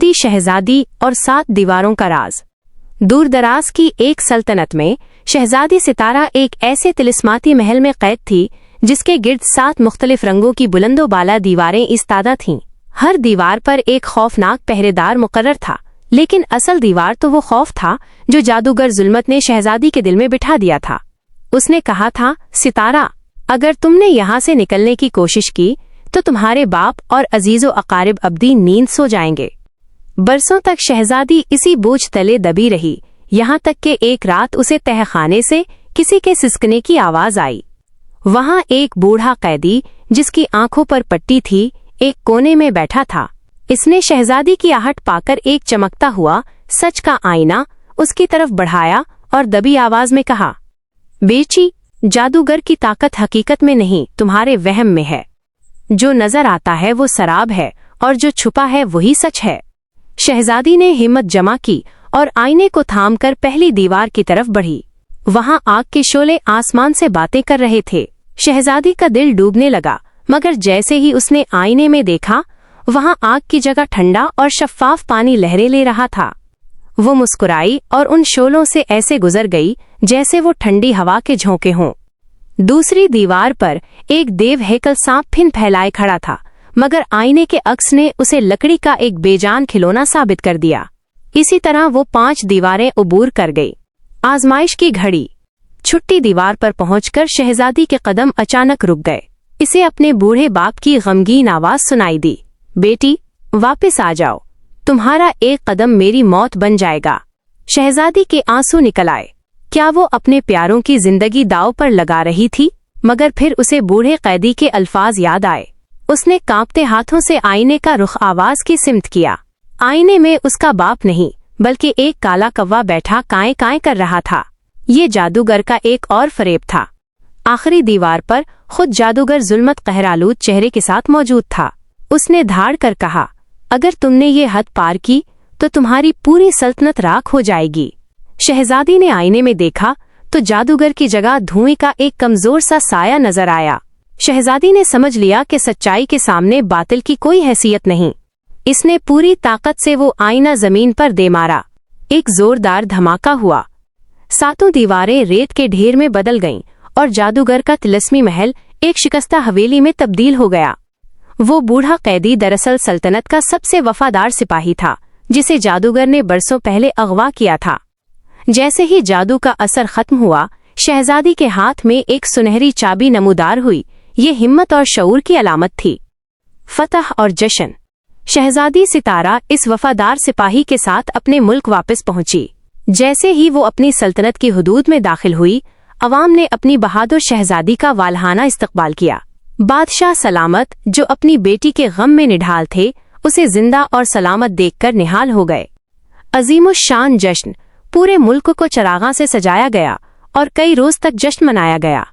दी शहजादी और 7 दीवारों का राज। दूर दराज की एक सल्तनत में शहजादी सितारा एक ऐसे तिलिस्माती महल में कैद थी जिसके गिर्द 7 मुख्तलिफ रंगों की बुलंदो बाला दीवारें इस्तादा थीं। हर दीवार पर एक खौफनाक पहरेदार मुकर्रर था, लेकिन असल दीवार तो वो खौफ था जो जादूगर जुल्मत ने शहजादी के दिल में बिठा दिया था। उसने कहा था, सितारा, अगर तुमने यहाँ से निकलने की कोशिश की तो तुम्हारे बाप और अजीजो अकारिब अब्दी नींद सो जाएंगे। बरसों तक शहजादी इसी बोझ तले दबी रही, यहाँ तक कि एक रात उसे तहखाने से किसी के सिसकने की आवाज आई। वहाँ एक बूढ़ा कैदी जिसकी आंखों पर पट्टी थी एक कोने में बैठा था। इसने शहजादी की आहट पाकर एक चमकता हुआ सच का आईना उसकी तरफ बढ़ाया और दबी आवाज में कहा, बेटी, जादूगर की ताकत हकीकत में नहीं, तुम्हारे वहम में है। जो नजर आता है वो शराब है और जो छुपा है वही सच है। शहजादी ने हिम्मत जमा की और आईने को थामकर पहली दीवार की तरफ बढ़ी। वहां आग के शोले आसमान से बातें कर रहे थे। शहजादी का दिल डूबने लगा, मगर जैसे ही उसने आईने में देखा, वहां आग की जगह ठंडा और शफ्फाफ पानी लहरें ले रहा था। वो मुस्कुराई और उन शोलों से ऐसे गुजर गई जैसे वो ठंडी हवा के झोंके हों। दूसरी दीवार पर एक देव हैकल सांप फिन फैलाए खड़ा था, मगर आईने के अक्स ने उसे लकड़ी का एक बेजान खिलौना साबित कर दिया। इसी तरह वो 5 दीवारें उबूर कर गई। आजमाइश की घड़ी। छुट्टी दीवार पर पहुंचकर शहजादी के कदम अचानक रुक गए। इसे अपने बूढ़े बाप की गमगीन आवाज सुनाई दी, बेटी, वापस आ जाओ, तुम्हारा एक कदम मेरी मौत बन जाएगा। शहजादी के आंसू निकल आए। क्या वो अपने प्यारों की जिंदगी दांव पर लगा रही थी? मगर फिर उसे बूढ़े कैदी के अल्फाज याद आए। उसने कांपते हाथों से आईने का रुख आवाज की सिमत किया। आईने में उसका बाप नहीं, बल्कि एक काला कौवा बैठा काएं काएं कर रहा था। ये जादूगर का एक और फरेब था। आखिरी दीवार पर खुद जादूगर जुल्मत कहरालूद चेहरे के साथ मौजूद था। उसने धाड़ कर कहा, अगर तुमने ये हद पार की तो तुम्हारी पूरी सल्तनत राख हो जाएगी। शहजादी ने आईने में देखा तो जादूगर की जगह धुएं का एक कमजोर सा साया नजर आया। शहजादी ने समझ लिया कि सच्चाई के सामने बातिल की कोई हैसियत नहीं। इसने पूरी ताकत से वो आईना जमीन पर दे मारा। एक जोरदार धमाका हुआ। 7 दीवारें रेत के ढेर में बदल गईं और जादूगर का तिलस्मी महल एक शिकस्ता हवेली में तब्दील हो गया। वो बूढ़ा कैदी दरअसल सल्तनत का सबसे वफादार सिपाही था, जिसे जादूगर ने बरसों पहले अगवा किया था। जैसे ही जादू का असर खत्म हुआ, शहजादी के हाथ में एक सुनहरी चाबी नमूदार हुई। ये हिम्मत और शऊर की अलामत थी। फतह और जश्न। शहजादी सितारा इस वफादार सिपाही के साथ अपने मुल्क वापस पहुंची। जैसे ही वो अपनी सल्तनत की हुदूद में दाखिल हुई, अवाम ने अपनी बहादुर शहजादी का वालहाना इस्तकबाल किया। बादशाह सलामत, जो अपनी बेटी के गम में निढाल थे, उसे जिंदा और सलामत देखकर निहाल हो गए। अजीमुश्शान जश्न। पूरे मुल्क को चरागां से सजाया गया और कई रोज तक जश्न मनाया गया।